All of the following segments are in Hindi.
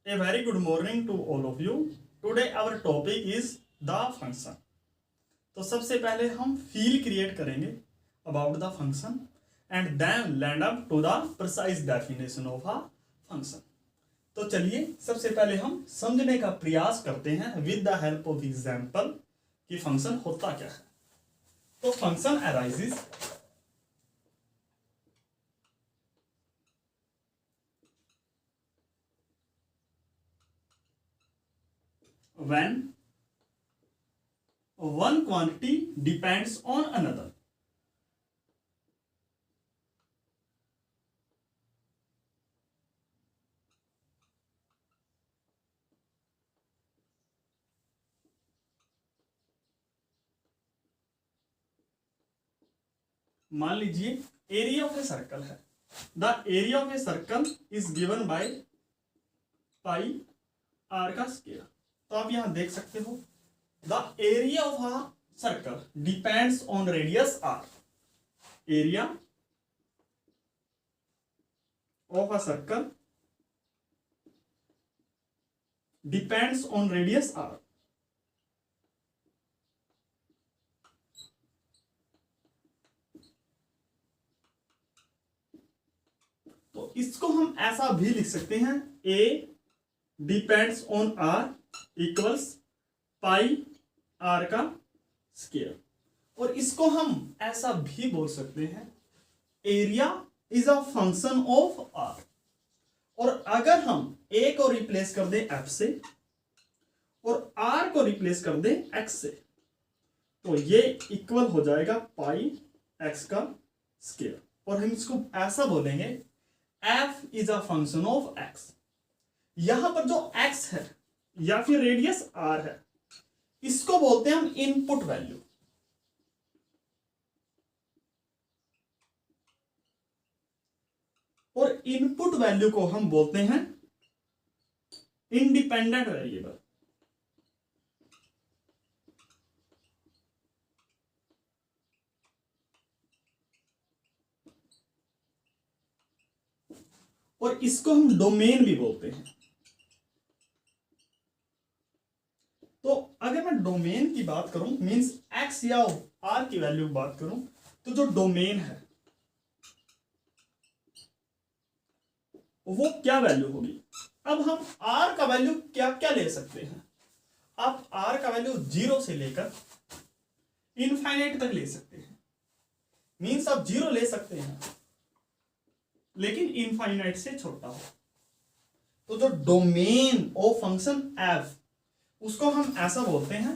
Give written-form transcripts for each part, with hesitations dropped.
A very good morning to all of you. Today our topic is the function. तो सबसे पहले हम फील क्रिएट करेंगे about the function and then land up to the precise definition of a function. तो चलिए सबसे पहले हम समझने का प्रयास करते हैं with the help of example कि फंक्शन होता क्या है. तो function arises when one quantity depends on another. मान लीजिए एरिया ऑफ ए सर्कल है. The area of a circle is given by pi are का स्क्वायर. तो आप यहां देख सकते हो the area of a circle depends on radius R. Area of a circle depends on radius R. तो इसको हम ऐसा भी लिख सकते हैं A depends on r equals pi are का स्क्वायर. और इसको हम ऐसा भी बोल सकते हैं area is a function of r. और अगर हम ए को रिप्लेस कर दें एफ से और आर को रिप्लेस कर दें एक्स से तो ये इक्वल हो जाएगा पाई एक्स का स्क्वायर. और हम इसको ऐसा बोलेंगे F is a function of x. यहां पर जो एक्स है या फिर रेडियस आर है इसको बोलते हैं हम इनपुट वैल्यू. और इनपुट वैल्यू को हम बोलते हैं इंडिपेंडेंट वेरिएबल. और इसको हम डोमेन भी बोलते हैं. तो अगर मैं डोमेन की बात करूं मींस एक्स या आर की वैल्यू की बात करूं तो जो डोमेन है वो क्या वैल्यू होगी. अब हम आर का वैल्यू क्या क्या ले सकते हैं. आप आर का वैल्यू 0 से लेकर इनफाइनाइट तक ले सकते हैं. मींस आप 0 ले सकते हैं लेकिन इनफाइनाइट से छोटा हो. तो जो डोमेन ऑफ फंक्शन एफ उसको हम ऐसा बोलते हैं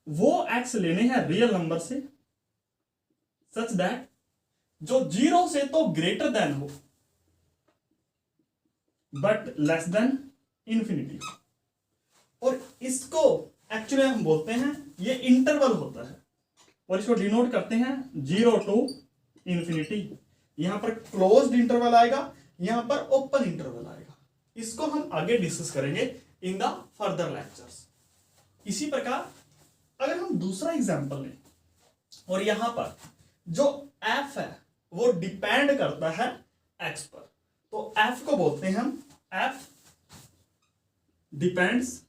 वो एक्स लेने हैं रियल नंबर से सच दैट जो 0 से तो ग्रेटर देन हो बट लेस देन इंफिनिटी. और इसको एक्चुअली हम बोलते हैं ये इंटरवल होता है और इसको डिनोट करते हैं 0 टू इंफिनिटी. यहां पर क्लोज्ड इंटरवल आएगा, यहां पर ओपन इंटरवल आएगा. इसको हम आगे डिस्कस करेंगे इन द फर्दर लेक्चर्स. इसी प्रकार अगर हम दूसरा एग्जांपल लें और यहां पर जो एफ है वो डिपेंड करता है एक्स पर तो एफ को बोलते हैं हम F depends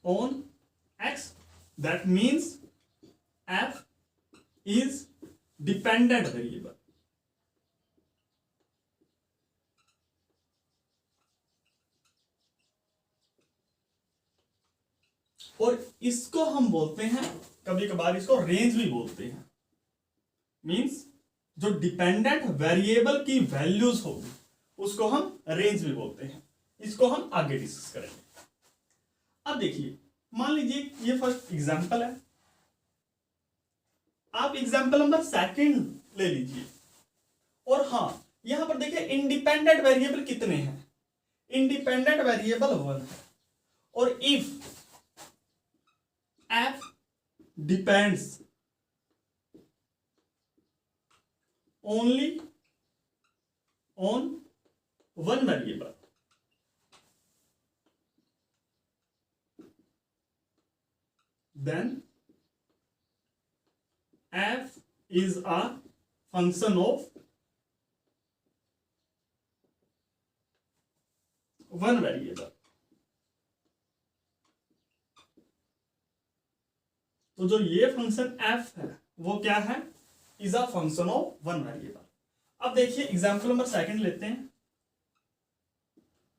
on x. That means F is dependent variable. और इसको हम बोलते हैं कभी कभार इसको रेंज भी बोलते हैं. मींस जो डिपेंडेंट वेरिएबल की वैल्यूज होगी उसको हम रेंज भी बोलते हैं. इसको हम आगे डिस्कस करेंगे. अब देखिए मान लीजिए ये फर्स्ट एग्जांपल है. आप एग्जांपल नंबर सेकंड ले लीजिए. और हां यहां पर देखिए इंडिपेंडेंट वेरिएबल कितने हैं. इंडिपेंडेंट वेरिएबल 1 है. और if f depends only on one variable then f is a function of one variable. तो जो ये फंक्शन f है वो क्या है, is a function of one variable. अब देखिए एग्जांपल नंबर सेकंड लेते हैं।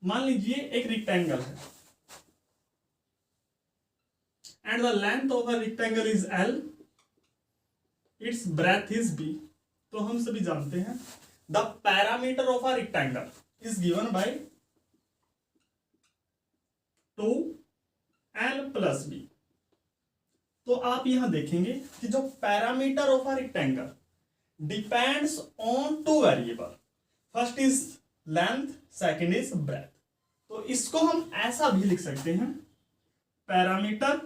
मान लीजिए एक रेक्टेंगल है and the length of a rectangle is l, its breadth is b। तो हम सभी जानते हैं the perimeter of a rectangle is given by 2l plus b। तो आप यहां देखेंगे कि जो perimeter of a rectangle depends on two variable, first is length, second is breadth. तो इसको हम ऐसा भी लिख सकते हैं, perimeter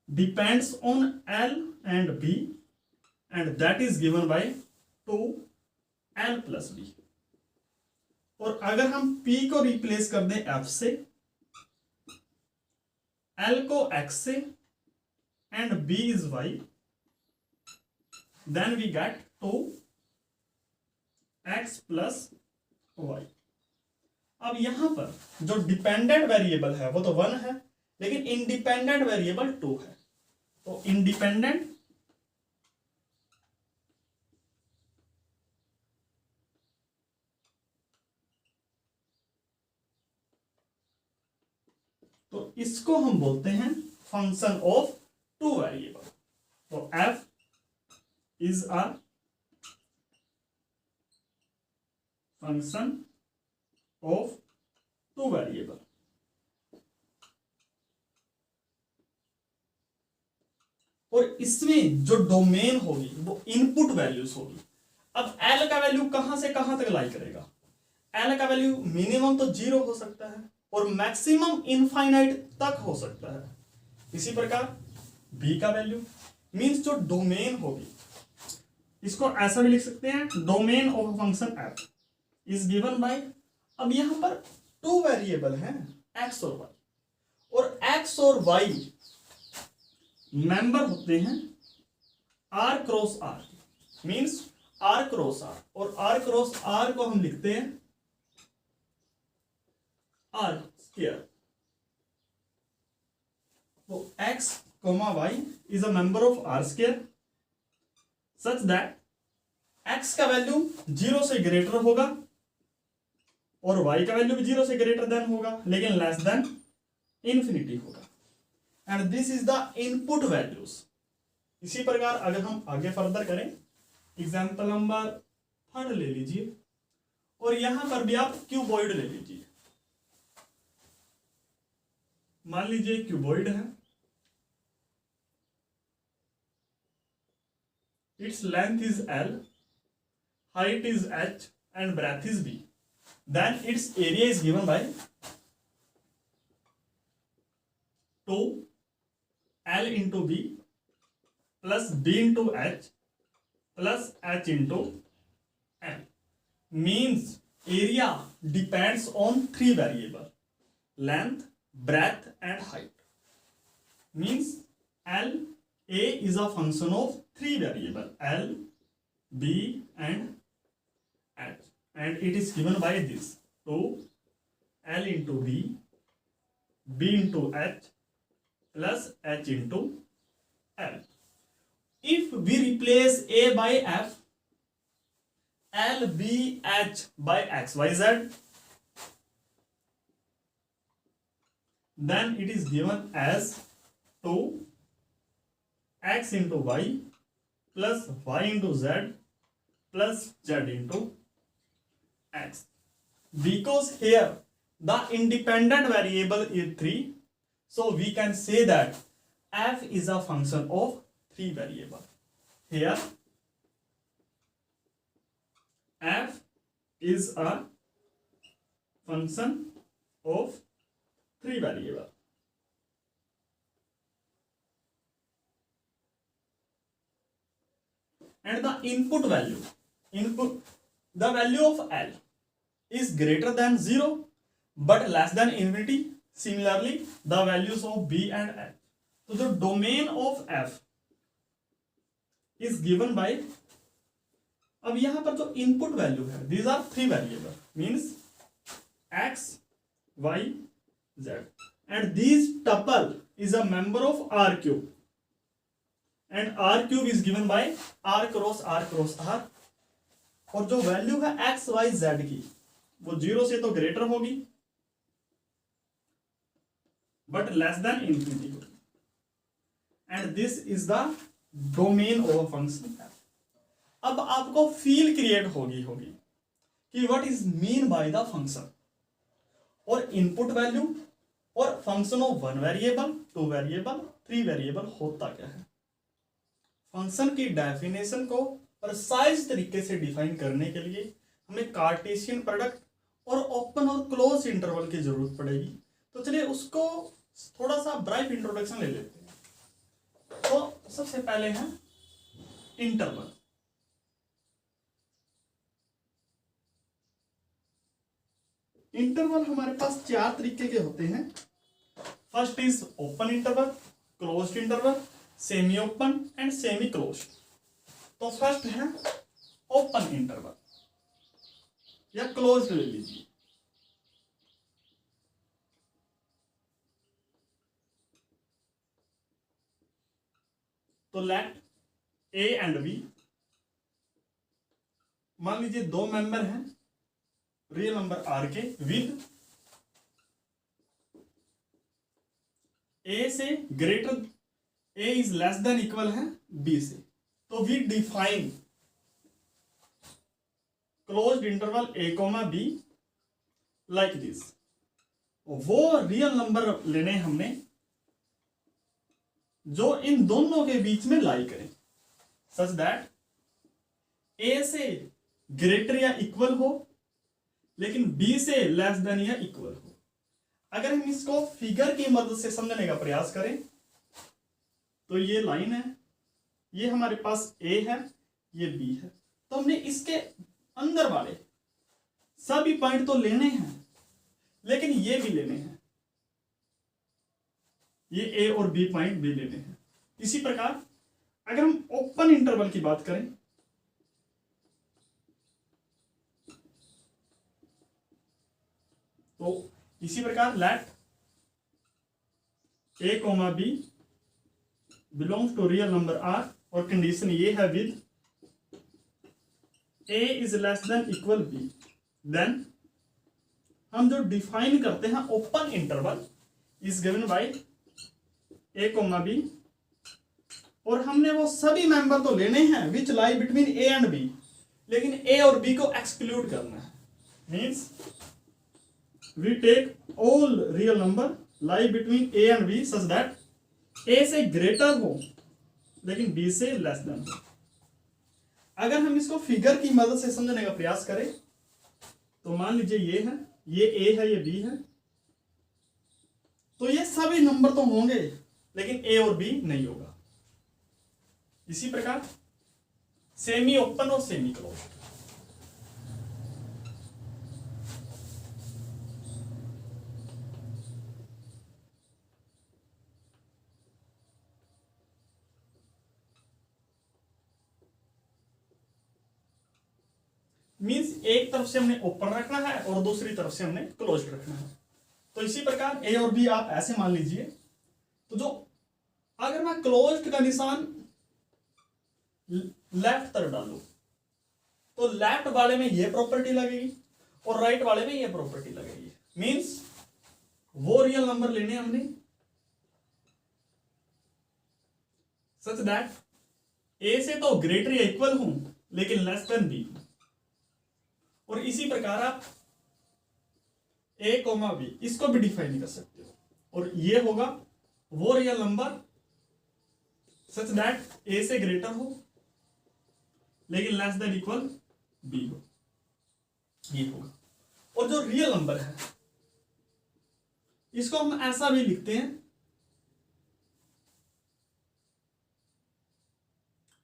depends on l and b and that is given by 2l plus b। और अगर हम p को रिप्लेस कर दें f से, l को x से and b is y, then we get 2x plus y। अब यहां पर जो डिपेंडेंट वेरिएबल है वो तो 1 है, लेकिन इंडिपेंडेंट वेरिएबल 2 है। तो इंडिपेंडेंट तो इसको हम बोलते हैं फंक्शन ऑफ टू वेरिएबल। तो f is a function of two variable. और इसमें जो डोमेन होगी वो इनपुट वैल्यूज होगी। अब l का वैल्यू कहां से कहां तक लाई करेगा, l का वैल्यू मिनिमम तो 0 हो सकता है और मैक्सिमम इनफाइनाइट तक हो सकता है। इसी प्रकार b का वैल्यू मींस जो डोमेन होगी, इसको ऐसा भी लिख सकते हैं, domain of function f is given bye, अब यहां पर टू वेरिएबल हैं x और y, और x और y मेंबर होते हैं r cross r, means r cross r, और r क्रॉस r को हम लिखते हैं r स्क्वायर। तो x, y is a member of r square such that x का वैल्यू 0 से ग्रेटर होगा और y का वैल्यू भी 0 से ग्रेटर देन होगा, लेकिन लेस देन इंफिनिटी होगा। And this is the input values. इसी प्रकार अगर हम आगे फर्दर करें, एग्जांपल नंबर 3 ले लीजिए और यहां पर भी आप क्यूबॉइड ले लीजिए। मान लीजिए क्यूबॉइड है, its length is l, height is h and breadth is b, then its area is given by 2l into b plus b into h plus h into l, means area depends on three variable, length, breadth and height, means l a is a function of three variable l, b and h, and it is given by this 2l into b, b into h plus h into l. If we replace a by f, l, b, h by x, y, z, then it is given as 2 x into y plus y into z plus z into x. Because here the independent variable is 3, so we can say that f is a function of 3 variable. Here f is a function of 3 variable. And the input value, the value of l is greater than 0 but less than infinity. Similarly the values of b and h. So the domain of f is given by, अब यहां पर जो इनपुट वैल्यू है, these are 3 variable, means x, y z, and these tuple is a member of R cube, and R cube is given by R cross R cross R, और जो वैल्यू है x y z की वो 0 से तो ग्रेटर होगी बट लेस देन इंफिनिटी होगी, and this is the domain of a function. अब आपको फील क्रिएट होगी कि what is mean by the function, और इनपुट वैल्यू और function of 1 variable 2 variable 3 variable होता क्या है। फंक्शन की डेफिनेशन को प्रिसाइज तरीके से डिफाइन करने के लिए हमें कार्टेशियन प्रोडक्ट और ओपन और क्लोज इंटरवल की जरूरत पड़ेगी। तो चलिए उसको थोड़ा सा ब्राइफ इंट्रोडक्शन ले लेते हैं। तो सबसे पहले है इंटरवल। इंटरवल हमारे पास 4 तरीके के होते हैं। First is open interval, closed interval, semi open and semi closed. तो फर्स्ट है ओपन इंटरवल या क्लोज्ड ले लीजिए। तो लेट ए एंड बी, मान लीजिए 2 मेंबर हैं रियल नंबर आर के विद ए से greater, A is less than equal है बी से। तो we define closed interval A comma B like this. वो रियल नंबर लेने हमने जो इन दोनों के बीच में लाई करें, सच दैट ए से ग्रेटर या इक्वल हो लेकिन बी से लेस देन या इक्वल हो। अगर हम इसको फिगर की मदद से समझने का प्रयास करें तो ये लाइन है, ये हमारे पास ए है, ये बी है। तो हमने इसके अंदर वाले सभी पॉइंट तो लेने हैं लेकिन ये भी लेने हैं, ये ए और बी पॉइंट भी लेने हैं। इसी प्रकार अगर हम ओपन इंटरवल की बात करें तो इसी प्रकार let a comma b belongs to real number R, और कंडीशन ये है with a is less than equal b, then हम जो डिफाइन करते हैं open interval is given by a comma b, और हमने वो सभी मेंबर तो लेने हैं which lie between a and b, लेकिन ए और बी को एक्सक्लूड करना है। Means we take all real number lie between a and B such that ए से ग्रेटर हो लेकिन बी से लेस देन हो। अगर हम इसको फिगर की मदद से समझने का प्रयास करें तो मान लीजिए ये है, ये ए है, ये बी है, तो ये सभी नंबर तो होंगे लेकिन ए और बी नहीं होगा। इसी प्रकार सेमी ओपन और सेमी क्लोज। मींस एक तरफ से हमने ओपन रखना है और दूसरी तरफ से हमने क्लोज रखना है। तो इसी प्रकार ए और बी आप ऐसे मान लीजिए। तो जो अगर मैं क्लोज्ड का निशान लेफ्ट तरफ डालू तो लेफ्ट वाले में ये प्रॉपर्टी लगेगी और राइट वाले में ये प्रॉपर्टी लगेगी। मींस वो रियल नंबर लेने हमने सच दैट ए से तो ग्रेटर या इक्वल हूं लेकिन लेस देन बी। और इसी प्रकार आप ए कोमा बी इसको भी डिफाइन कर सकते हो, और ये होगा वो रियल नंबर सच दैट ए से ग्रेटर हो लेकिन लेस देन इक्वल बी हो, ये होगा। और जो रियल नंबर है इसको हम ऐसा भी लिखते हैं,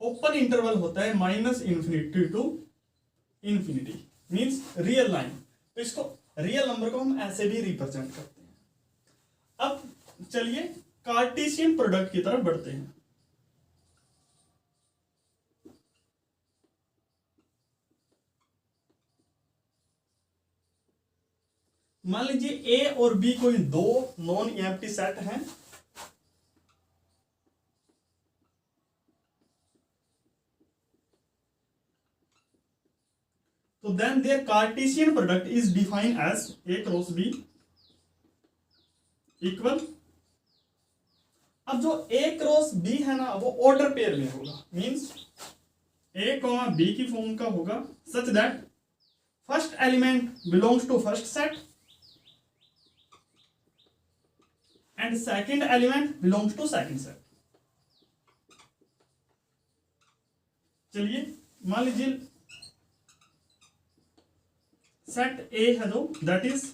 ओपन इंटरवल होता है minus infinity to infinity, means real line. तो इसको रियल नंबर को हम ऐसे भी रिप्रेजेंट करते हैं। अब चलिए कार्टेशियन प्रोडक्ट की तरफ बढ़ते हैं। मान लीजिए ए और बी कोई दो नॉन एम्प्टी सेट हैं, तो then their Cartesian product is defined as A cross B equal, अब जो ए क्रॉस बी है ना वो ऑर्डर पेयर में होगा, मींस ए कॉमा बी की फॉर्म का होगा such that first element belongs to first set and second element belongs to second set. चलिए मान लीजिए सेट ए है जो that is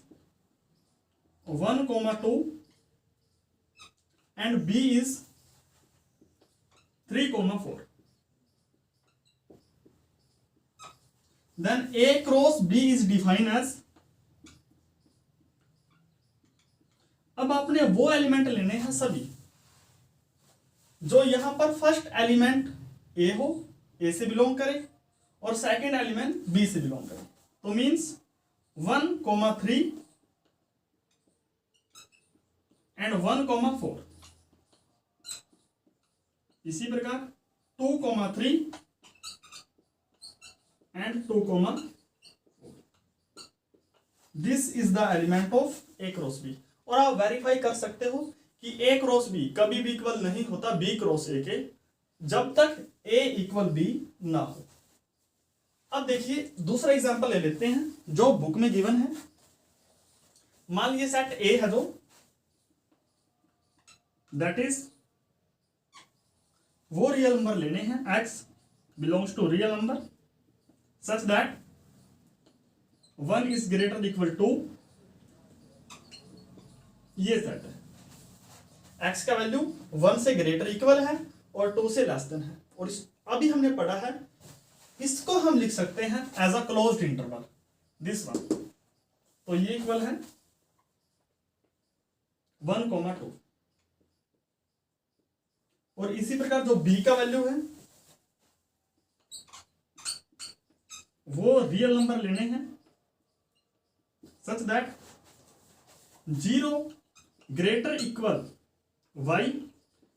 1,2 and B is 3,4. Then A cross B is defined as, अब आपने वो एलिमेंट लेने हैं सभी जो यहां पर फर्स्ट एलिमेंट A हो, A से बिलोंग करे, और सेकंड एलिमेंट B से बिलोंग करे, तो मींस 1,3 एंड 1,4। इसी प्रकार 2,3 and 2,4, this is the element of A cross B. और आप वेरीफाई कर सकते हो कि ए क्रॉस बी कभी भी इक्वल नहीं होता बी क्रॉस ए के, जब तक ए इक्वल बी ना हो। अब देखिए दूसरा एग्जांपल ले लेते हैं जो बुक में गिवन है। मान लीजिए सेट ए है जो दैट इज, वो रियल नंबर लेने हैं x belongs to real number such that 1 is greater equal to, ये सेट है x का वैल्यू 1 से ग्रेटर इक्वल है और 2 से लेस देन है, और अभी हमने पढ़ा है इसको हम लिख सकते हैं as a closed interval, this one, तो ये इक्वल है 1,2। और इसी प्रकार जो b का वैल्यू है वो रियल नंबर लेने हैं such that 0 greater equal y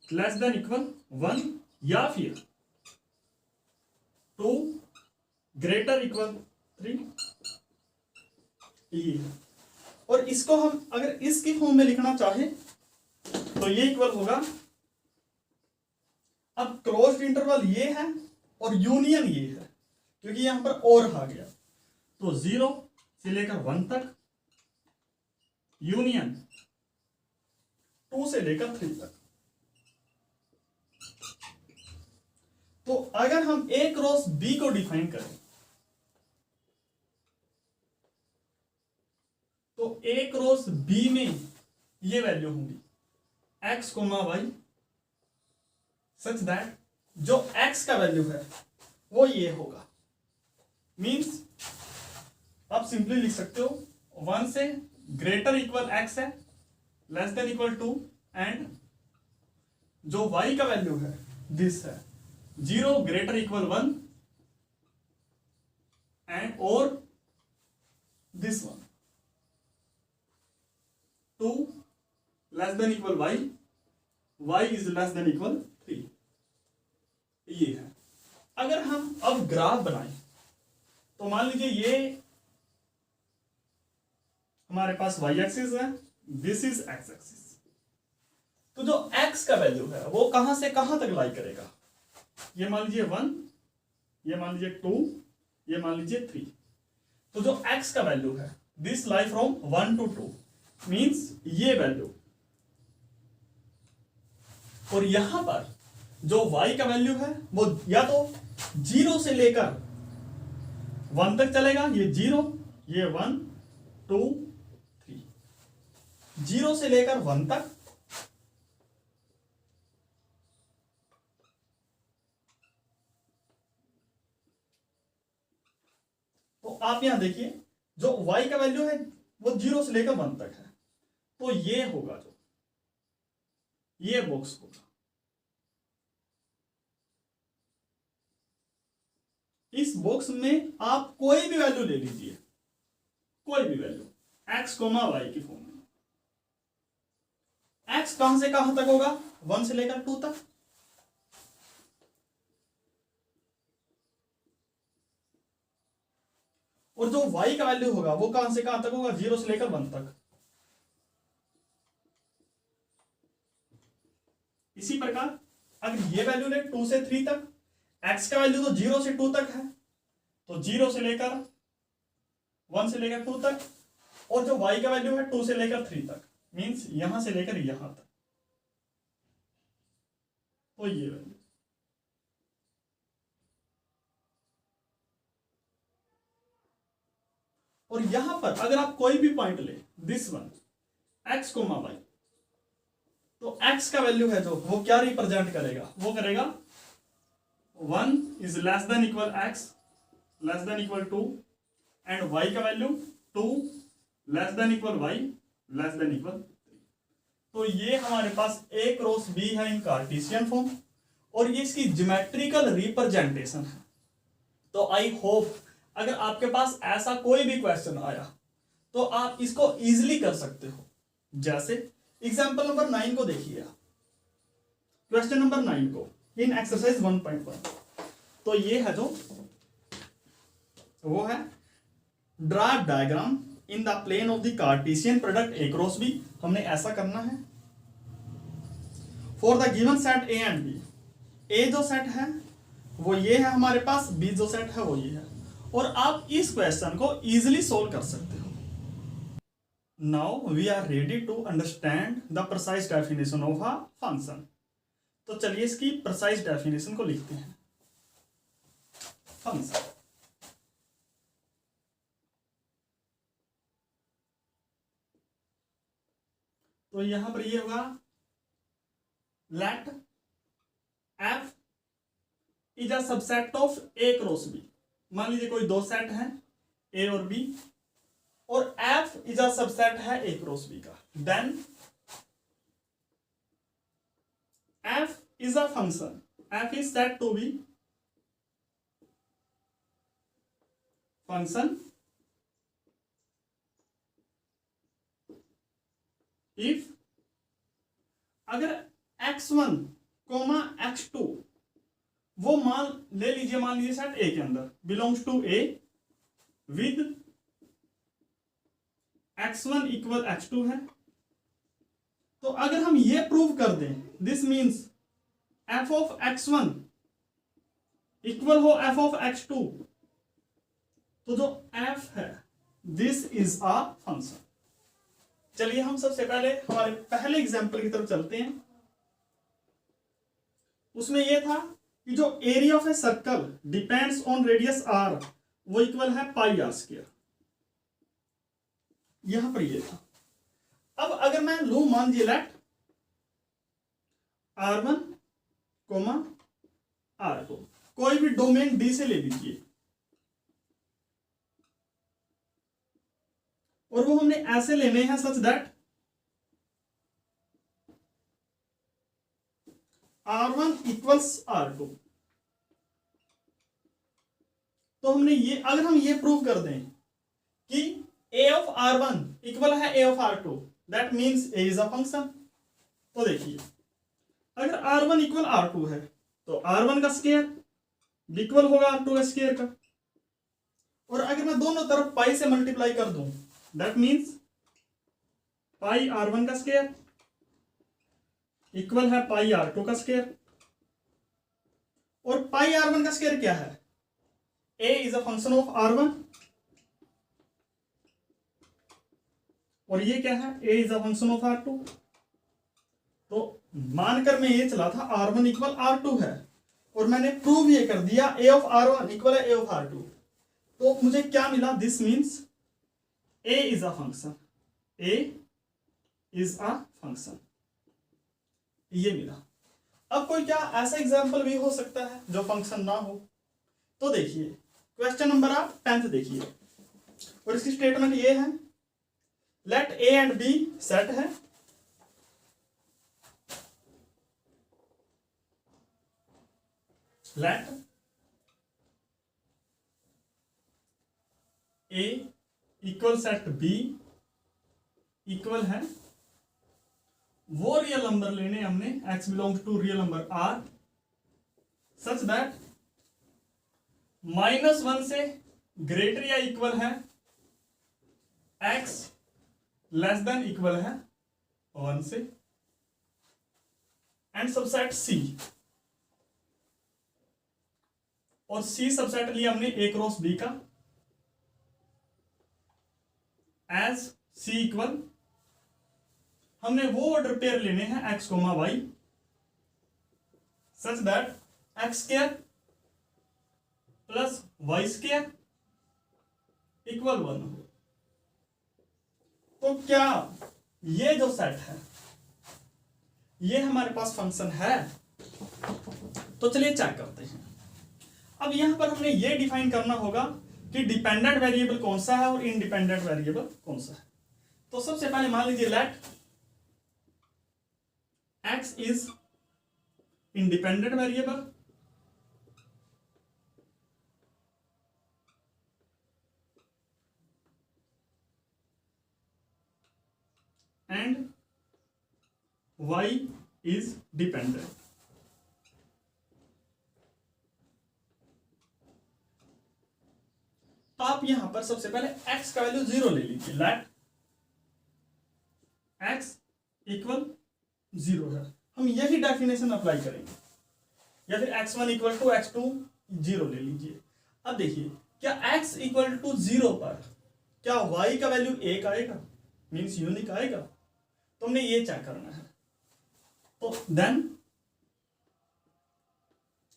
less than equal 1, या फिर 2 ग्रेटर इक्वल 3, ये है। और इसको हम अगर इसकी फॉर्म में लिखना चाहे तो ये इक्वल होगा, अब क्लोज्ड इंटरवल ये है और यूनियन ये है, क्योंकि यहां पर और आ गया, तो 0 से लेकर 1 तक, यूनियन 2 से लेकर 3 तक। तो अगर हम ए क्रॉस बी को डिफाइन करें तो ए क्रॉस बी में ये वैल्यू होंगी x, y सच दैट जो x का वैल्यू है वो ये होगा, मींस आप सिंपली लिख सकते हो 1 से ग्रेटर इक्वल x है, लेस देन इक्वल 2, एंड जो y का वैल्यू है दिस है 0 ग्रेटर इक्वल 1 एंड और this one 2 less than equal y is less than equal 3, ये है। अगर हम अब ग्राफ बनाएं तो मान लीजिए ये हमारे पास y एक्सिस है, दिस इज x एक्सिस, तो जो x का वैल्यू है वो कहां से कहां तक लाई करेगा, ये मान लीजिए 1, ये मान लीजिए 2, ये मान लीजिए 3, तो जो x का वैल्यू है this lie from 1 to 2, means ये वैल्यू, और यहां पर जो y का वैल्यू है वो या तो 0 से लेकर 1 तक चलेगा, ये 0, ये 1, 2, 3, 0 से लेकर 1 तक, तो आप यहां देखिए जो y का वैल्यू है वो 0 से लेकर 1 तक है, तो ये होगा जो ये बॉक्स होगा। इस बॉक्स में आप कोई भी वैल्यू ले लीजिए, कोई भी वैल्यू, एक्स कोमा वाई की फॉर्म में। एक्स कहां से कहां तक होगा, 1 से लेकर 2 तक, और जो y का वैल्यू होगा वो कहां से कहां तक होगा, 0 से लेकर 1 तक। इसी प्रकार अगर ये वैल्यू ले 2 से 3 तक, x का वैल्यू तो 0 से 2 तक है, तो 0 से लेकर 1 से लेकर 2 तक, और जो y का वैल्यू है 2 से लेकर 3 तक, मींस यहां से लेकर यहां तक, तो ये वैल्यू। और यहां पर अगर आप कोई भी पॉइंट ले, this one x comma Y, तो x का वैल्यू है जो वो क्या रिप्रेजेंट करेगा, वो करेगा 1 is less than equal x less than equal 2, and y का value 2 less than equal y less than equal 3। तो ये हमारे पास a क्रॉस b है इन कार्टेशियन फॉर्म, और ये इसकी ज्योमेट्रिकल रिप्रेजेंटेशन है। तो आई होप अगर आपके पास ऐसा कोई भी क्वेश्चन आया तो आप इसको इजीली कर सकते हो। जैसे एग्जांपल नंबर 9 को देखिए, क्वेश्चन नंबर 9 को इन एक्सरसाइज 1.1। तो ये है जो वो है draw diagram in the plane of the Cartesian product A cross B. हमने ऐसा करना है for the given set A and B. A जो सेट है वो ये है हमारे पास, बी जो सेट है वो ये है, और आप इस क्वेश्चन को इजीली सोल्व कर सकते हो। Now we are ready to understand the precise definition of a function. तो चलिए इसकी प्रिसाइज डेफिनेशन को लिखते हैं। फंक्शन, तो यहां पर ये होगा let F is a subset of A cross B. मान लीजिए कोई दो सेट है ए और बी, और एफ इज अ सबसेट है ए क्रॉस बी का, then F is a function, F is said to be function if अगर x1 कोमा x2 वो मान लीजिए सेट ए के अंदर belongs to A with x1 equal x2 है, तो अगर हम ये प्रूव कर दें this means f of x1 equal हो f ऑफ x2, तो जो f है दिस इज अ फंक्शन। चलिए हम सबसे पहले हमारे पहले एग्जांपल की तरफ चलते हैं। उसमें यह था कि जो area of a circle depends on radius r वो इक्वल है पाई आर स्क्वायर। यहां पर ये था। अब अगर मैं लू मान लीजिए लेट r1 कोमा r2, कोई भी डोमेन D से ले लीजिए, और वो हमने ऐसे लेने हैं such that r1 equals r2। तो हमने ये अगर हम ये प्रूव कर दें कि a ऑफ r1 इक्वल है a of r2, that means a is a function. तो देखिए अगर r1 इक्वल r2 है तो r1 का स्क्वायर इक्वल होगा r2 का स्क्वायर का, और अगर मैं दोनों तरफ पाई से मल्टीप्लाई कर दूं दैट मींस पाई r1 का स्क्वायर इक्वल है पाई r2 का स्क्वायर, और पाई r1 का स्क्वायर क्या है, a is a function of r1, और ये क्या है, a is a function of r2। तो मानकर मैं ये चला था r1 इक्वल r2 है, और मैंने प्रूव ये कर दिया a ऑफ r1 इक्वल है a ऑफ r2, तो मुझे क्या मिला, this means a is a function, a is a function, ये मिला। अब कोई क्या ऐसा एग्जांपल भी हो सकता है जो फंक्शन ना हो? तो देखिए क्वेश्चन नंबर आप 10th देखिए, और इसकी स्टेटमेंट ये है let A and B set है, let A equal set B equal है, वो रियल नंबर लेने हमने x belongs to real number r such that -1 से ग्रेटर या इक्वल है x लेस देन इक्वल है 1 से, एंड सबसेट C, और C सबसेट लिया हमने A क्रॉस B का एज C इक्वल, हमने वो ऑर्डर पेयर लेने हैं x, y such that x square plus y square equal 1 हो। तो क्या ये जो सेट है ये हमारे पास फंक्शन है? तो चलिए चेक करते हैं। अब यहां पर हमने ये डिफाइन करना होगा कि डिपेंडेंट वेरिएबल कौन सा है और इंडिपेंडेंट वेरिएबल कौन सा है। तो सबसे पहले मान लीजिए let x is independent variable and y is dependent. तो आप यहां पर सबसे पहले x का वैल्यू 0 ले लीजिए, लेट x इक्वल 0 है, हम यही डेफिनेशन अप्लाई करेंगे, या फिर x1 इक्वल टू x2 0 ले लीजिए। अब देखिए क्या x इक्वल टू 0 पर क्या y का वैल्यू 1 आएगा, मीन्स यूनिक आएगा? तो हमने ये चेक करना है। तो देन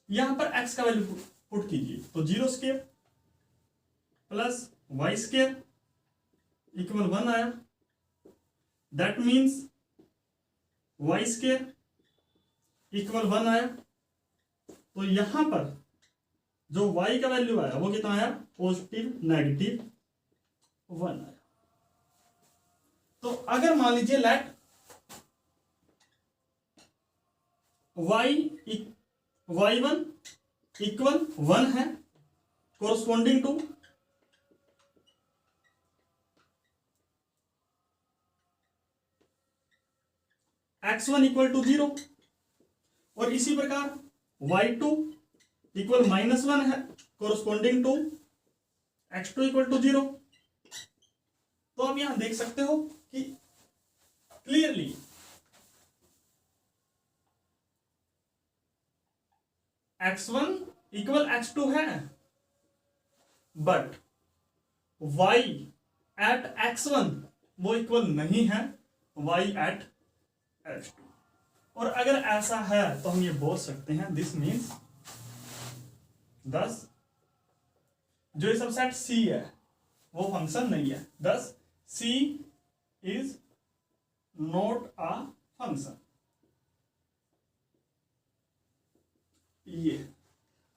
यहां पर x का वैल्यू पुट कीजिए, तो 0 square plus y square equal 1 आया, that means y square equal 1 आया। तो यहां पर जो y का वैल्यू आया वो कितना आया? पॉजिटिव नेगेटिव 1 आया। तो अगर मान लीजिए लेट y1 इक्वल 1 है, corresponding to x1 equal to 0, और इसी प्रकार y2 इक्वल -1 है, corresponding to x2 equal to 0। तो आप यहां देख सकते हो कि क्लियरली x1 इक्वल x2 है, बट y एट x1 वो इक्वल नहीं है y एट x2। और अगर ऐसा है तो हम ये बोल सकते हैं दिस मीन्स दस जो ये सबसेट C है वो फंक्शन नहीं है, दस C is not a function. ये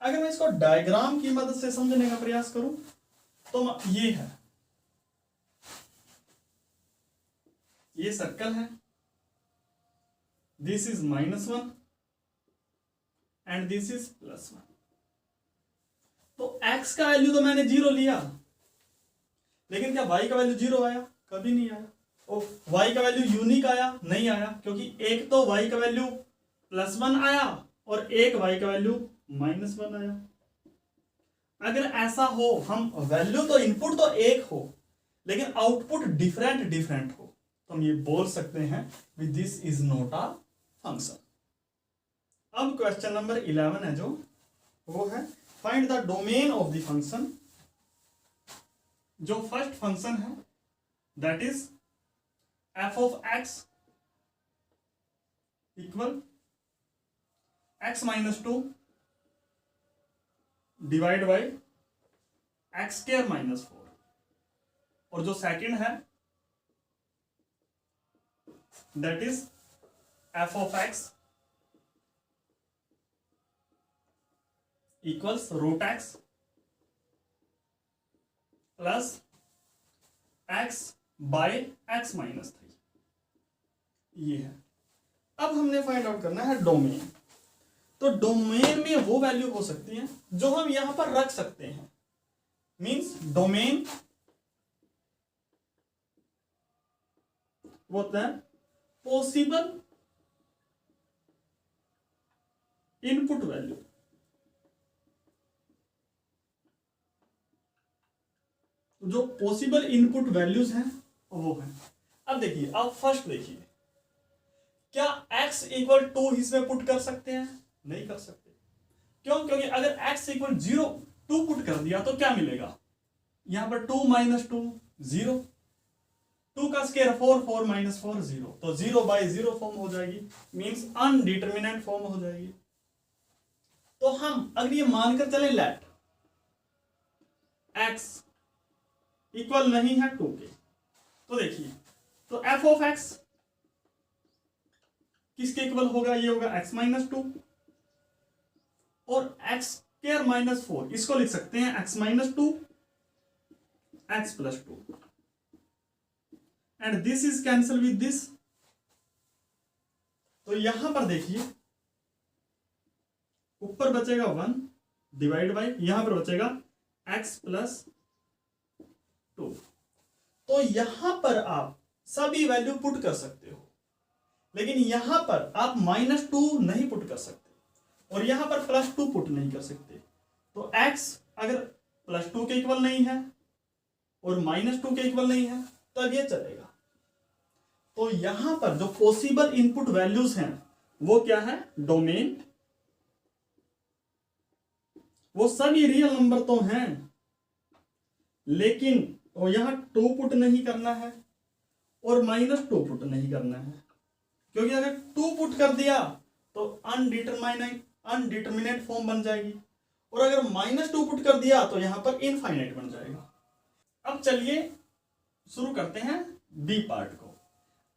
अगर मैं इसको डायग्राम की मदद से समझने का प्रयास करूं तो ये है, ये सर्कल है, this is -1 and this is +1। तो x का वैल्यू तो मैंने 0 लिया, लेकिन क्या y का वैल्यू 0 आया? कभी नहीं आया। और y का वैल्यू यूनिक आया? नहीं आया, क्योंकि एक तो y का वैल्यू +1 आया और एक y का वैल्यू -1 आया। अगर ऐसा हो, हम वैल्यू तो इनपुट तो एक हो लेकिन आउटपुट डिफरेंट हो, तो हम ये बोल सकते हैं with this is not a function. अब क्वेश्चन नंबर 11 है जो वो है find the domain of the function. जो फर्स्ट फंक्शन है that is f of x equal x -2 divide by x² -4, और जो सेकंड है that is f of x equals √x plus x by x -3। ये है। अब हमने फाइंड आउट करना है डोमेन। तो डोमेन में वो वैल्यू हो सकती है जो हम यहां पर रख सकते हैं, मींस डोमेन वो होता है पॉसिबल इनपुट वैल्यू। जो पॉसिबल इनपुट वैल्यूज हैं वो हैं। अब देखिए, अब फर्स्ट देखिए, क्या x इक्वल 2 इसमें पुट कर सकते हैं? नहीं कर सकते। क्यों? क्योंकि अगर x इक्वल 0 2 पुट कर दिया तो क्या मिलेगा? यहां पर 2 माइनस 2 0, 2 का स्क्वायर 4, 4 माइनस 4 0, तो 0/0 फॉर्म हो जाएगी, मींस अनडिटरमिनेंट फॉर्म हो जाएगी। तो हम अगर ये मानकर चले लेट x इक्वल नहीं है 2 के, तो देखिए, तो f ऑफ x किसके इक्वल होगा? ये होगा x माइनस 2 और x स्क्वायर माइनस 4, इसको लिख सकते हैं x minus 2 x plus 2, and this is cancel with this. तो यहां पर देखिए, ऊपर बचेगा 1 डिवाइड बाई, यहां पर बचेगा x प्लस 2। तो यहां पर आप सभी वैल्यू पुट कर सकते हो, लेकिन यहां पर आप -2 नहीं पुट कर सकते और यहां पर +2 पुट नहीं कर सकते। तो x अगर +2 के इक्वल नहीं है और -2 के इक्वल नहीं है तब ये चलेगा। तो यहां पर जो पॉसिबल इनपुट वैल्यूज हैं वो क्या है? डोमेन। वो सभी रियल नंबर तो हैं, लेकिन तो यहां 2 पुट नहीं करना है और -2 पुट नहीं करना है, क्योंकि अगर 2 पुट कर दिया तो अनडिटरमिनेट फॉर्म बन जाएगी, और अगर -2 पुट कर दिया तो यहां पर इनफाइनाइट बन जाएगा। अब चलिए शुरू करते हैं बी पार्ट को।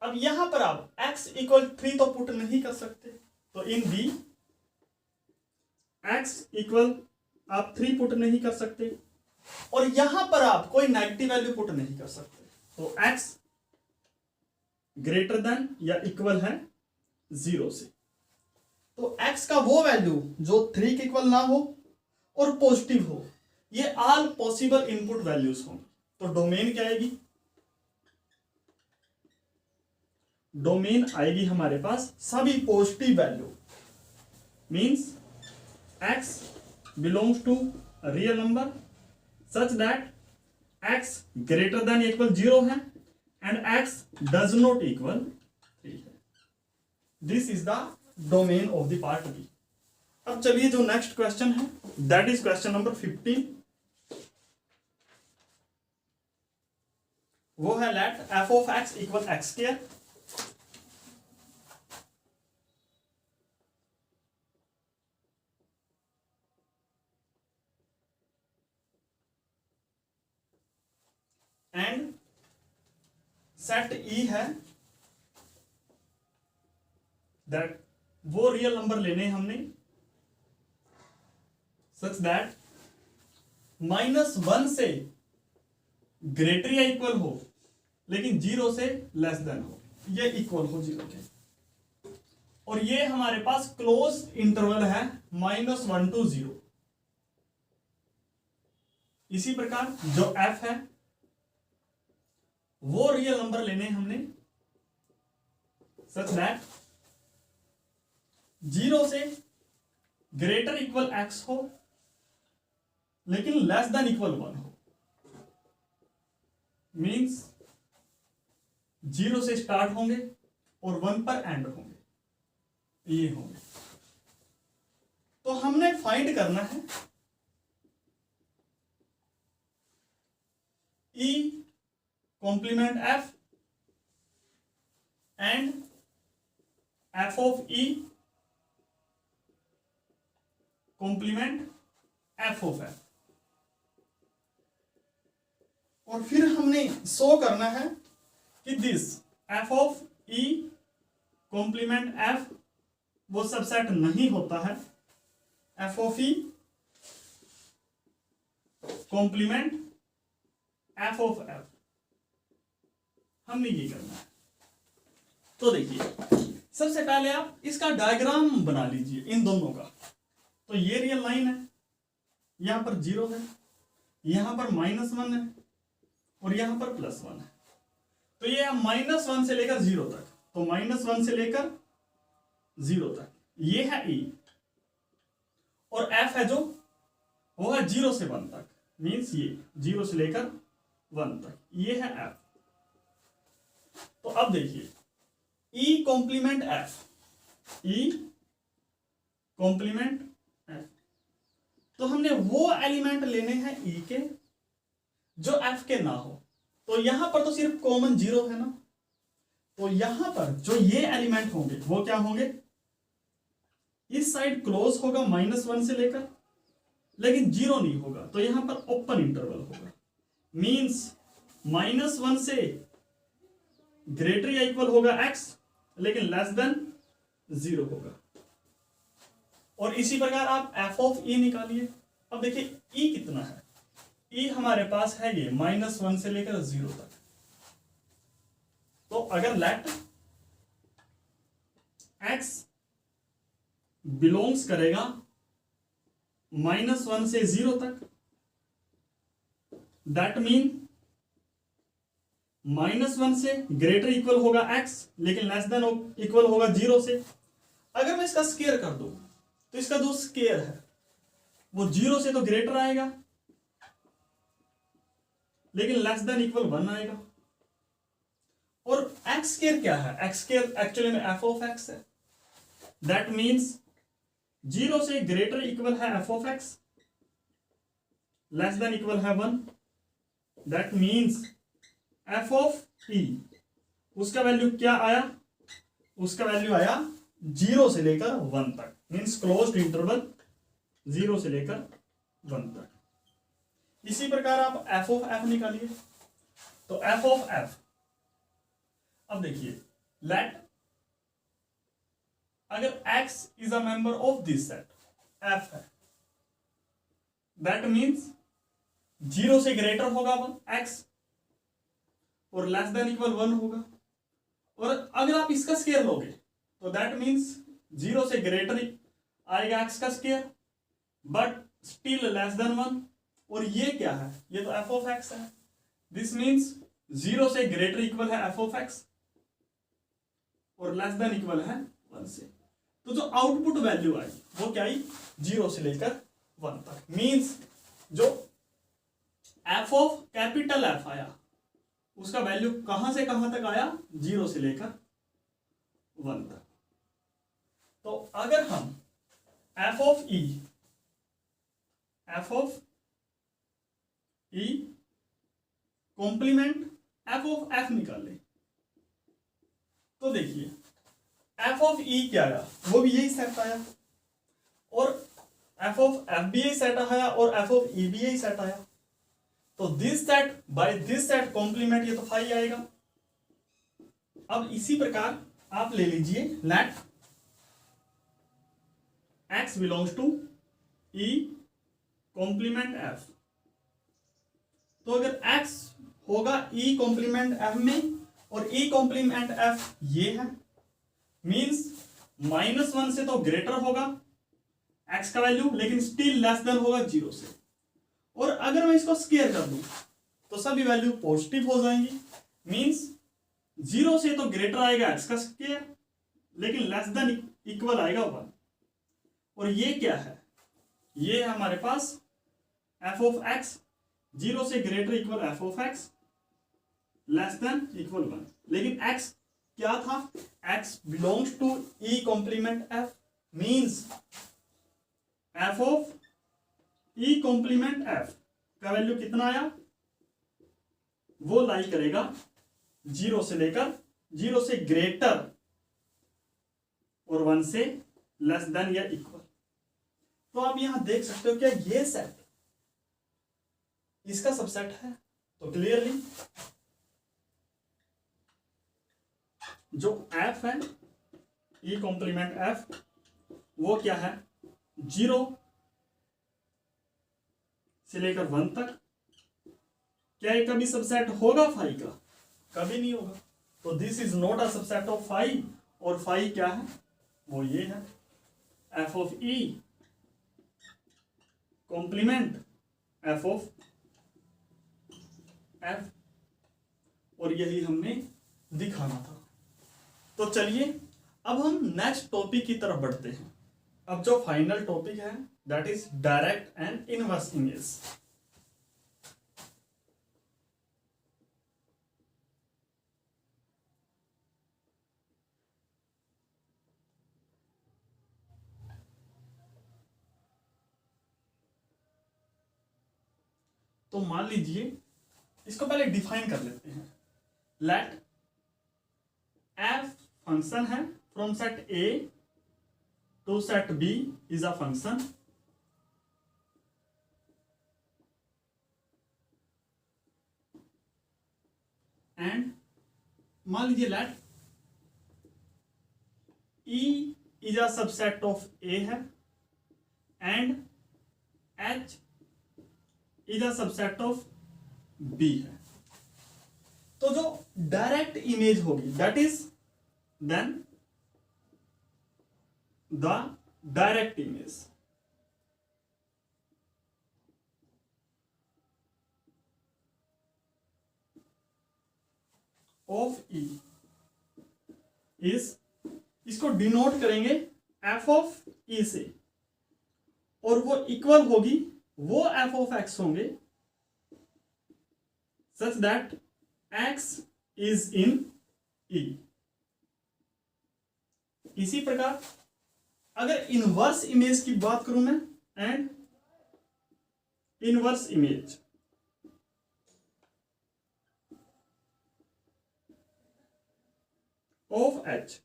अब यहां पर आप x इक्वल 3 तो पुट नहीं कर सकते, तो इन बी x इक्वल आप 3 पुट नहीं कर सकते, और यहां पर आप कोई नेगेटिव वैल्यू पुट नहीं कर सकते। तो x ग्रेटर देन या इक्वल है 0 से। तो x का वो वैल्यू जो 3 के इक्वल ना हो और पॉजिटिव हो, ये ऑल पॉसिबल इनपुट वैल्यूज होंगे। तो डोमेन क्या आएगी? डोमेन आएगी हमारे पास सभी positive value, means x belongs to real number such that x greater than equal 0 है and x does not equal 3 है। This is the domain of the part B. अब चलिए जो नेक्स्ट क्वेश्चन है दैट इज क्वेश्चन नंबर 15। वो है let f of x equal x square. And set E है दैट वो रियल नंबर लेने हमने सच दैट -1 से ग्रेटर या इक्वल हो, लेकिन 0 से लेस देन हो, ये इक्वल हो 0 के, और ये हमारे पास क्लोज इंटरवल है -1 to 0। इसी प्रकार जो f है वो रियल नंबर लेने हमने सच दैट 0 से ग्रेटर इक्वल x हो, लेकिन लेस देन इक्वल 1 हो, मींस 0 से स्टार्ट होंगे और 1 पर एंड होंगे, ये होंगे। तो हमने फाइंड करना है e complement f and f of e complement f of f, और फिर हमने शो करना है कि this f of e complement f वो सबसेट नहीं होता है, f of e complement f of f, हमने ये करना है। तो देखिए, सबसे पहले आप इसका डायग्राम बना लीजिए इन दोनों का। तो ये रियल लाइन है, यहां पर 0 है, यहां पर -1 है और यहां पर +1 है। तो ये है -1 से लेकर 0 तक, तो -1 से लेकर 0 तक ये है ई, और f है जो वो है 0 से 1 तक, मीन्स ये 0 से लेकर 1 तक ये है f। तो अब देखिए e complement f, e complement f, तो हमने वो एलिमेंट लेने हैं e के जो f के ना हो। तो यहां पर तो सिर्फ कॉमन 0 है ना, तो यहां पर जो ये एलिमेंट होंगे वो क्या होंगे, इस साइड क्लोज होगा -1 से लेकर, लेकिन 0 नहीं होगा, तो यहां पर ओपन इंटरवल होगा, मींस -1 से ग्रेटर या इक्वल होगा x, लेकिन लेस देन 0 होगा। और इसी प्रकार आप f ऑफ e निकालिए। अब देखिए e कितना है, e हमारे पास है ये -1 से लेकर 0 तक। तो अगर लेट x बिलोंग्स करेगा -1 से 0 तक, दैट मीन -1 से ग्रेटर इक्वल होगा x, लेकिन लेस देन इक्वल होगा 0 से। अगर मैं इसका स्केयर कर दूं तो इसका जो स्केयर है वो 0 से तो ग्रेटर आएगा, लेकिन लेस देन इक्वल 1 आएगा। और x स्केयर क्या है, x स्केयर एक्चुअली में f ऑफ x है, दैट मीन्स 0 से ग्रेटर इक्वल है f of x, less than equal है 1, that means f of e, उसका वैल्यू क्या आया, उसका वैल्यू आया 0 से लेकर 1 तक, मीन्स क्लोज्ड इंटरवल 0 से लेकर 1 तक। इसी प्रकार आप f ऑफ f निकालिए। तो f ऑफ f, अब देखिए लेट अगर x is a member of this set, f है, दैट मीन्स 0 से ग्रेटर होगा x और लेस देन इक्वल 1 होगा। और अगर आप इसका स्केयर लोगे तो दैट मीन्स 0 से ग्रेटर आएगा x का square, but still less than 1। और ये क्या है, ये तो f ऑफ x है, दिस मीन्स 0 से ग्रेटर इक्वल है f ऑफ x और लेस देन इक्वल है 1 से। तो जो आउटपुट वैल्यू आई वो क्या आई, 0 से लेकर 1 तक, मीन्स जो f ऑफ कैपिटल F आया उसका वैल्यू कहां से कहां तक आया, 0 से लेकर 1 तक। तो अगर हम f of e complement f of f निकाल ले, तो देखिए f ऑफ e क्या आया, वो भी यही सेट आया, और f ऑफ f भी यही सेट आया, और f ऑफ e भी यही सेट आया। तो this set by this set complement, ये तो फाई आएगा। अब इसी प्रकार आप ले लीजिए let x belongs to e complement f। तो अगर x होगा e कॉम्प्लीमेंट f में, और e कॉम्प्लीमेंट f ये है, मींस -1 से तो ग्रेटर होगा x का वैल्यू, लेकिन स्टिल लेस देन होगा 0 से। और अगर मैं इसको स्केयर कर दूं तो सभी वैल्यू पॉजिटिव हो जाएंगी, मींस 0 से तो ग्रेटर आएगा x का स्केयर, लेकिन लेस देन इक्वल आएगा 1। और ये क्या है, ये है हमारे पास f ऑफ x, 0 से greater equal f of x, less than equal 1। लेकिन x क्या था, x belongs to e complement f, means f of e complement f का वैल्यू कितना आया, वो लाई करेगा 0 से लेकर 0 से ग्रेटर और 1 से लेस देन या इक्वल। तो आप यहां देख सकते हो क्या ये सेट इसका सबसेट है। तो क्लियरली जो f है e कॉम्प्लीमेंट f वो क्या है, 0 से लेकर 1 तक। क्या ये कभी सबसेट होगा फाई का, कभी नहीं होगा। तो this is not a subset of phi, और फाई क्या है, वो ये है f of e complement f of f। और यही हमने दिखाना था। तो चलिए अब हम नेक्स्ट टॉपिक की तरफ बढ़ते हैं। अब जो फाइनल टॉपिक है that is direct and inverse image. तो मान लीजिए इसको पहले डिफाइन कर लेते हैं। लेट एफ फंक्शन है from set A to set B is a function and मान लीजिए let E is a subset of A है and H is a subset of B है। तो जो डायरेक्ट इमेज होगी that is then the direct image of E is, इसको डिनोट करेंगे एफ ऑफ ई से, और वो इक्वल होगी वो एफ ऑफ एक्स होंगे such that x is in E. इसी प्रकार अगर इनवर्स इमेज की बात करूं मैं, and inverse image of H,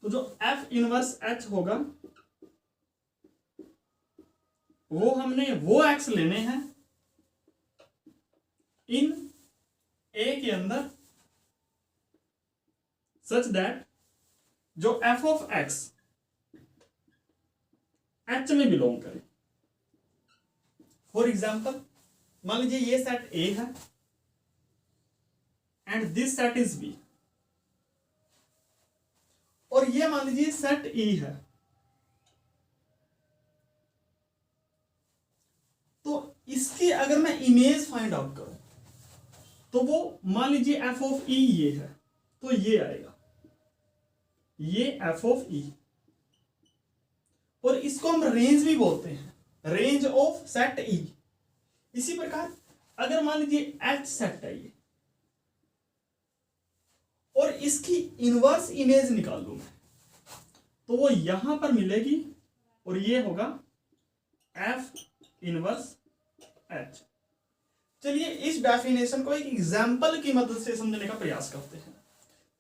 तो जो एफ इनवर्स एच होगा वो हमने वो एक्स लेने हैं इन ए के अंदर सच दैट जो एफ ऑफ एक्स एच में बिलोंग करे। फॉर एग्जाम्पल मान लीजिए ये सेट ए है and this set is B, और ये मान लीजिए सेट ई है। तो इसकी अगर मैं इमेज फाइंड आउट करूं तो वो मान लीजिए एफ ऑफ ई ये है, तो ये आएगा, ये एफ ऑफ ई, और इसको हम रेंज भी बोलते हैं, रेंज ऑफ सेट ई। इसी प्रकार अगर मान लीजिए एच सेट है ये, और इसकी इनवर्स इमेज निकाल लूं मैं, तो वो यहां पर मिलेगी, और ये होगा एफ इनवर्स एच। चलिए इस डेफिनेशन को एक एग्जाम्पल की मदद से समझने का प्रयास करते हैं।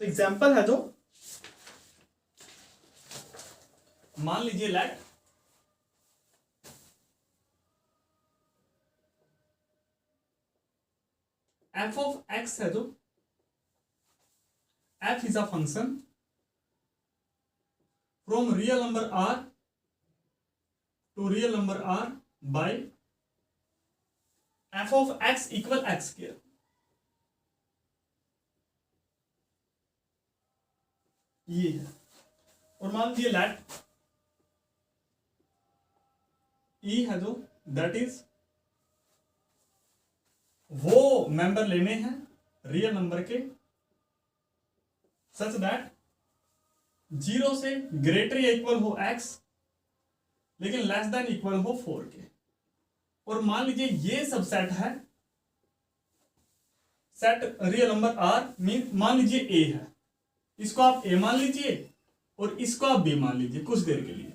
तो एग्जाम्पल है जो, मान लीजिए लेट एफ ऑफ एक्स है जो, F is a function from real number R to real number R by F of X equal X square. ये है, और मान लीजिए लेट ई है जो, दैट इज वो मेंबर लेने हैं रियल नंबर के सच दैट 0 से ग्रेटर या इक्वल हो एक्स लेकिन लेस देन इक्वल हो 4 के। और मान लीजिए ये सबसेट है सेट रियल नंबर आर, मान लीजिए ए है, इसको आप ए मान लीजिए और इसको आप बी मान लीजिए कुछ देर के लिए।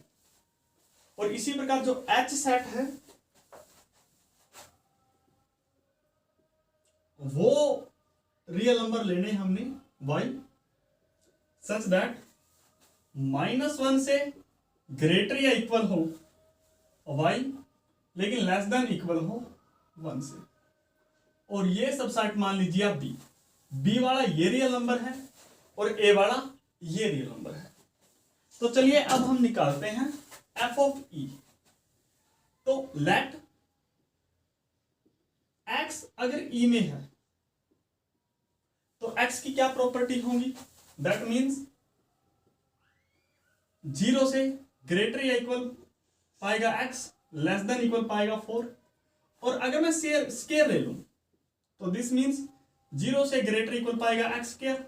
और इसी प्रकार जो एच सेट है वो रियल नंबर लेने हमने y सच दैट -1 से ग्रेटर या इक्वल हो y लेकिन लेस देन इक्वल हो 1 से। और ये सबसेट मान लीजिए आप बी वाला ये रियल नंबर है और ए वाला ये रियल नंबर है। तो चलिए अब हम निकालते हैं एफ ऑफ ई। तो लेट एक्स अगर ई में है तो एक्स की क्या प्रॉपर्टी होंगी, दैट मीन्स 0 से ग्रेटर या इक्वल पाएगा एक्स, लेस देन इक्वल पाएगा 4। और अगर मैं स्केयर ले लूं तो दिस मीन्स 0 से ग्रेटर इक्वल पाएगा x square,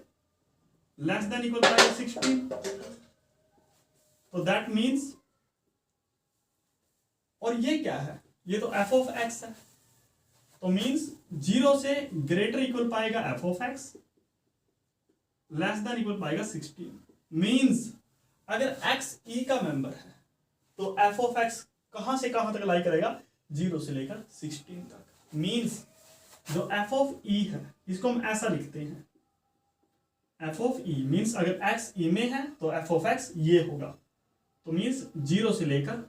less than equal पाएगा 16। तो दैट मीन्स, और ये क्या है, ये तो एफ ऑफ एक्स है, तो मीन्स 0 से ग्रेटर इक्वल पाएगा F of x, less than equal पाएगा 16। मीन्स अगर एक्स ई का मेंबर है तो एफ ऑफ एक्स कहां से कहां तक लाई करेगा, 0 से लेकर 16 तक। मीन्स जो एफ ऑफ ई है इसको हम ऐसा लिखते हैं, एफ ऑफ ई मीन्स अगर एक्स ई में है तो एफ ऑफ एक्स ये होगा, तो मीन्स 0 से लेकर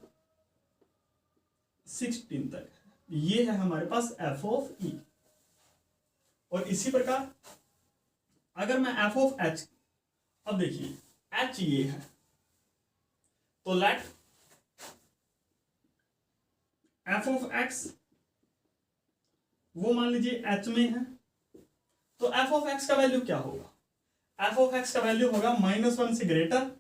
16 तक, ये है हमारे पास एफ ऑफ ई। और इसी प्रकार अगर मैं एफ ऑफ एच, अब देखिए एच ये है, तो लेट एफ ऑफ एक्स वो मान लीजिए एच में है, तो एफ ऑफ एक्स का वैल्यू क्या होगा, एफ ऑफ एक्स का वैल्यू होगा -1 से greater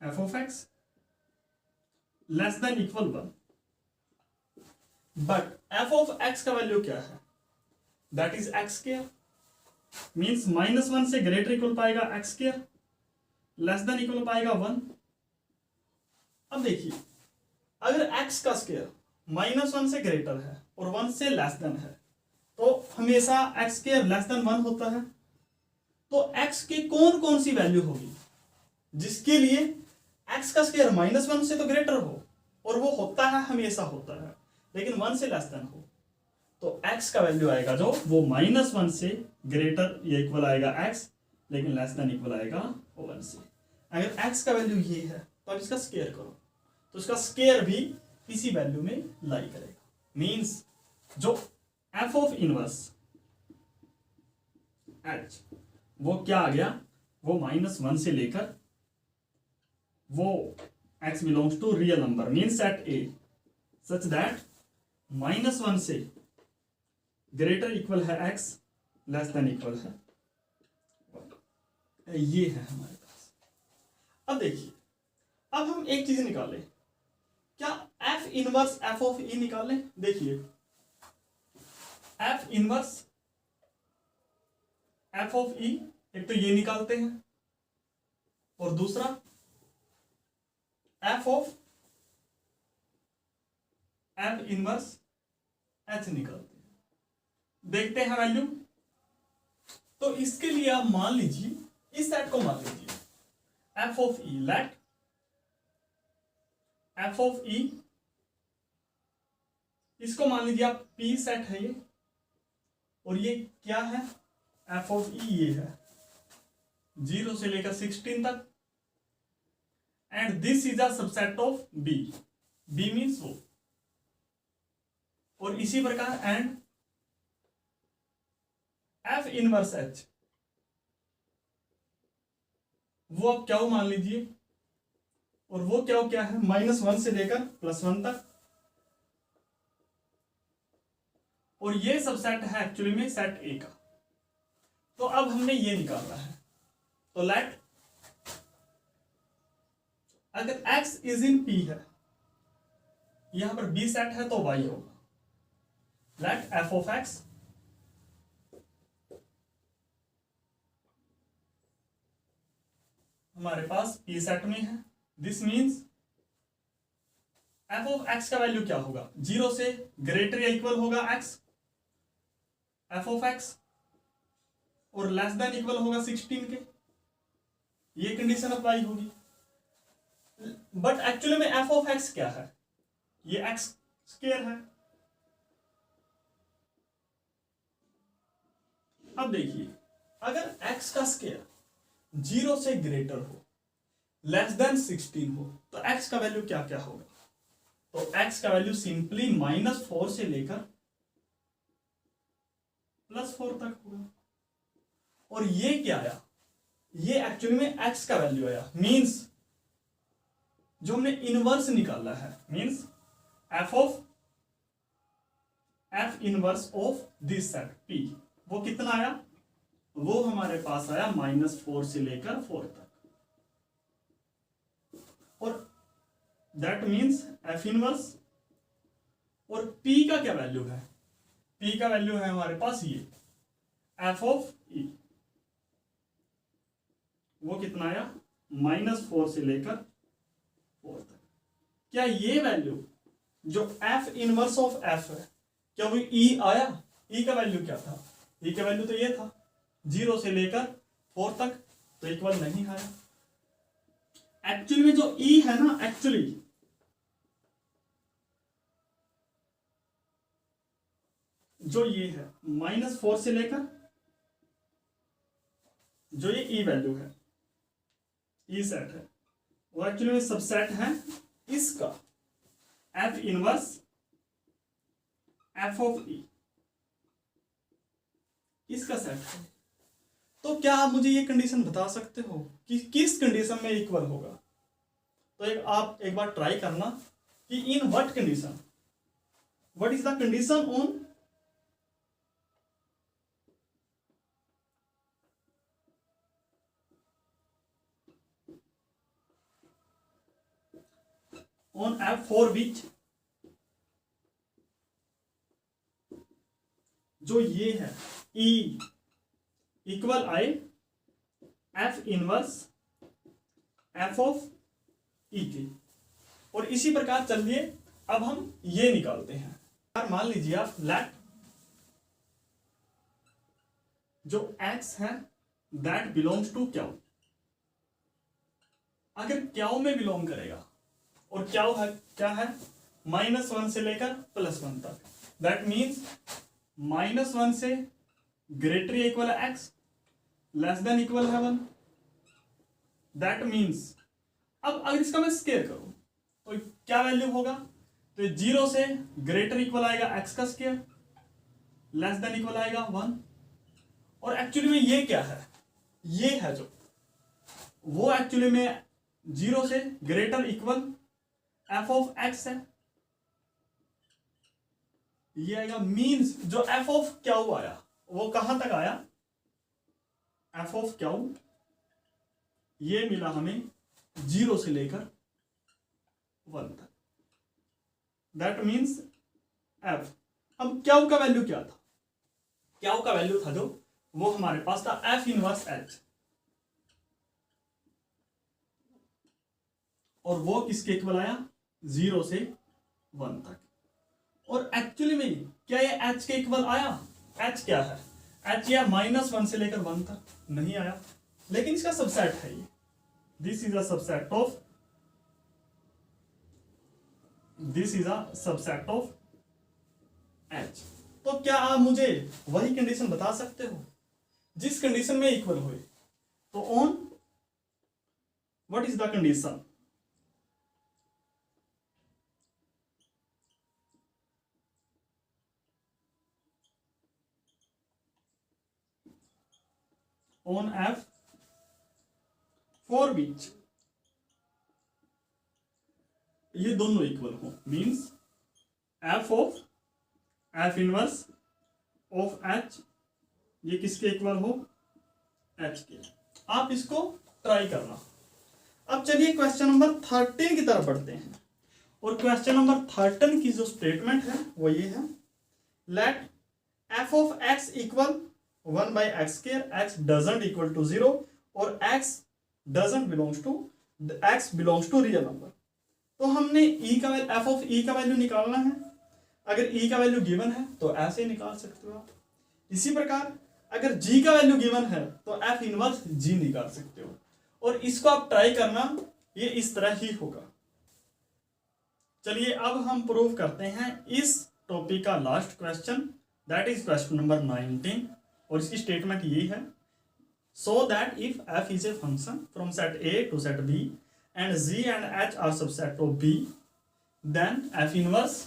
F of x less than equal 1। But F of x का वैल्यू क्या है, that is x square, means -1 से ग्रेटर इक्वल पाएगा x square, less than equal पाएगा 1। अब देखिए अगर x का स्क्वायर -1 से ग्रेटर है और 1 से लेस देन है, तो हमेशा x स्क्वायर लेस देन 1 होता है। तो x की कौन कौन सी वैल्यू होगी जिसके लिए x का स्क्वायर -1 से तो ग्रेटर हो, और वो होता है, हमेशा होता है, लेकिन 1 से लेस देन हो, तो x का वैल्यू आएगा जो वो -1 से ग्रेटर या इक्वल आएगा x, लेकिन लेस देन इक्वल आएगा 1 से। अगर x का वैल्यू ये है तो अब इसका स्क्वायर करो, तो इसका स्क्वायर भी इसी वैल्यू में लाई करेगा। मींस जो एफ ऑफ इनवर्स एच वो क्या आ गया, वो -1 से लेकर वो x belongs to real number, means at A such that -1 से ग्रेटर इक्वल है x, लेस देन इक्वल है, ये है हमारे पास। अब देखिए, अब हम एक चीज निकालें, क्या f inverse f of e निकालें। देखिए f inverse f of e, एक तो ये निकालते हैं, और दूसरा f of f inverse h निकालते हैं, देखते हैं वैल्यू। तो इसके लिए आप मान लीजिए, इस सेट को मान लीजिए f of e, let f of e, इसको मान लीजिए आप p सेट है ये, और ये क्या है, f ऑफ e ये है 0 से लेकर 16 तक, and this is a subset of b, b means वो, और इसी प्रकार एंड f इनवर्स h, वो आप क्या मान लीजिए, और वो क्या है, -1 से लेकर +1 तक, और ये सबसेट है एक्चुअली में सेट ए का। तो अब हमने ये निकालना है, तो लेट अगर x इज इन p है, यहां पर b सेट है तो y होगा, लेट f ऑफ x हमारे पास p सेट में है, this means f of x का वैल्यू क्या होगा, 0 से ग्रेटर या इक्वल होगा x f ऑफ x, और लेस देन इक्वल होगा 16 के, ये कंडीशन अप्लाई होगी। बट एक्चुअली में f ऑफ x क्या है, ये x स्क्वायर है। अब देखिए, अगर x का स्क्वायर 0 से ग्रेटर हो, लेस देन 16 हो, तो x का वैल्यू क्या क्या होगा, तो x का वैल्यू सिंपली -4 से लेकर +4 तक होगा। और ये क्या आया, ये एक्चुअली में x का वैल्यू आया, मींस जो हमने इनवर्स निकाला है, means f inverse of this set p, वो कितना आया, वो हमारे पास आया -4 से लेकर 4 तक, और दैट मीन्स f इनवर्स और p का क्या वैल्यू है, p का वैल्यू है हमारे पास ये f ऑफ e, वो कितना आया -4 से लेकर 4 तक। क्या ये वैल्यू जो f इनवर्स ऑफ f है, क्या वो e आया? e का वैल्यू क्या था? e का वैल्यू तो ये था 0 से लेकर 4 तक, तो इक्वल नहीं आया। एक्चुअली में जो e है ना, एक्चुअली जो ये है -4 से लेकर, जो ये e वैल्यू है, e सेट है, वो एक्चुअली में सबसेट है इसका f inverse f of e, इसका सेट है। तो क्या आप मुझे ये कंडीशन बता सकते हो कि किस कंडीशन में इक्वल होगा? तो आप एक बार ट्राई करना कि in what condition, what is the condition on f for which, जो ये है e equal I f inverse f of e के। और इसी प्रकार चलिए अब हम ये निकालते हैं। यार मान लीजिए आप लेट जो x है दैट बिलोंग्स टू क्याउ, अगर क्याउ में बिलोंग करेगा, और क्याउ है क्या है -1 से लेकर +1 तक, दैट मीन्स -1 से ग्रेटर इक्वल है x, लेस देन इक्वल है 1, दैट मीन्स अब अगर इसका मैं स्केयर करूं तो क्या वैल्यू होगा? तो 0 से ग्रेटर इक्वल आएगा x का स्केयर, लेस देन इक्वल आएगा 1। और एक्चुअली में ये क्या है, ये है जो वो एक्चुअली में 0 से greater equal f of x है, ये आएगा। मीन्स जो f ऑफ क्याउ आया वो कहां तक आया, f ऑफ क्याउ ये मिला हमें 0 से लेकर 1 तक, दैट मीन्स f। अब क्याउ का वैल्यू क्या था? क्याउ का वैल्यू था जो वो हमारे पास था f इनवर्स h, और वो किसके इक्वल आया 0 से 1 तक। और एक्चुअली में क्या ये h के इक्वल आया? h क्या है? h या -1 से लेकर 1 तक नहीं आया, लेकिन इसका सबसेट है ये, this is a subset of, this is a subset of h। तो क्या आप मुझे वही कंडीशन बता सकते हो जिस कंडीशन में इक्वल हुए? तो on what is the condition? On f for which ये दोनों इक्वल हो, means f of f inverse of h ये किसके इक्वल हो? h के। आप इसको ट्राई करना। अब चलिए क्वेश्चन नंबर 13 की तरफ बढ़ते हैं, और क्वेश्चन नंबर 13 की जो स्टेटमेंट है वो ये है, let f of x equal 1 by x square, x doesn't equal to 0 और x doesn't belongs to, x belongs to real number। तो हमने e का f ऑफ e का वैल्यू निकालना है। अगर e का वैल्यू गिवन है तो ऐसे ही निकाल सकते हो आप। इसी प्रकार अगर g का वैल्यू गिवन है तो f इनवर्स g निकाल सकते हो, और इसको आप ट्राई करना, ये इस तरह ही होगा। चलिए अब हम प्रूव करते हैं इस टॉपिक का last question, that is question number 19, और इसकी स्टेटमेंट ये है, so that if f is a function from set a to set b and g and h are subset of b, then f inverse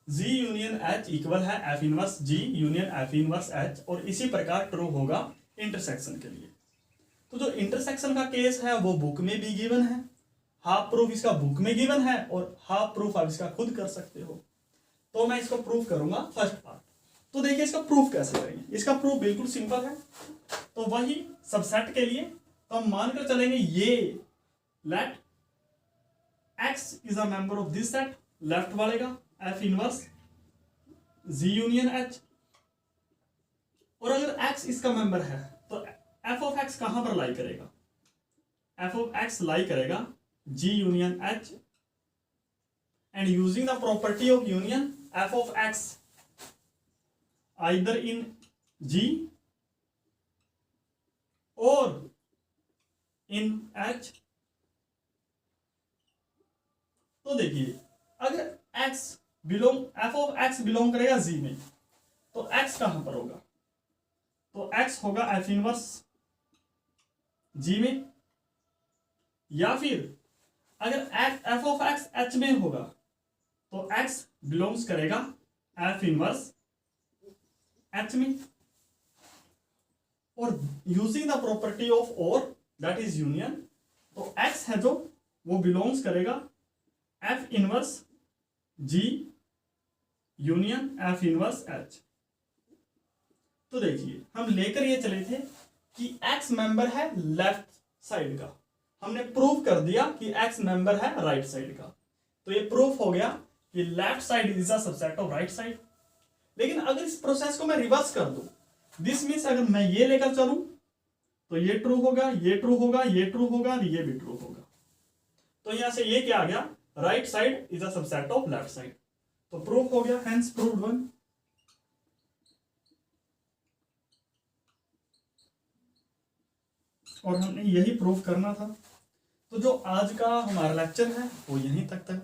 g union h equal है f inverse g union f inverse h, और इसी प्रकार ट्रू होगा इंटरसेक्शन के लिए। तो जो इंटरसेक्शन का केस है वो बुक में भी गिवन है, हाफ प्रूफ इसका बुक में गिवन है और हाफ प्रूफ आप इसका खुद कर सकते हो। तो मैं इसको प्रूफ करूंगा फर्स्ट पार्ट। तो देखिए इसका प्रूफ कैसे करेंगे। इसका प्रूफ बिल्कुल सिंपल है। तो वही सबसेट के लिए तो हम मानकर चलेंगे ये let x is a member of this set, left वाले का f inverse G union H. और अगर एक्स इसका मेंबर है तो एफ ऑफ एक्स कहां पर लाई करेगा? एफ ऑफ एक्स लाई करेगा G union H, and using the property of union f of x either in G or in H. तो देखिए अगर x belong f of x belong करेगा जी में, तो x कहां पर होगा? तो x होगा एफ इनवर्स जी में, या फिर अगर एफ ऑफ एक्स एच में होगा तो x बिलोंग्स करेगा एफ इनवर्स एच में। और यूजिंग द प्रॉपर्टी ऑफ और दैट इज यूनियन, तो x है जो वो बिलोंग्स करेगा F inverse G union F inverse H. तो देखिए हम लेकर ये चले थे कि x मेंबर है लेफ्ट साइड का, हमने प्रूव कर दिया कि x मेंबर है राइट साइड का। तो ये प्रूफ हो गया कि left side is a subset of right side. लेकिन अगर इस प्रोसेस को मैं रिवर्स कर दूं, दिस मीन्स अगर मैं ये लेकर चलूं तो ये ट्रू होगा, ये ट्रू होगा, ये ट्रू होगा, ये भी ट्रू होगा। तो यहां से ये क्या आ गया? Right side is a subset of left side. तो प्रूफ हो गया, हेंस प्रूव्ड वन। और हमने यही प्रूफ करना था। तो जो आज का हमारा लेक्चर है वो यहीं तक था।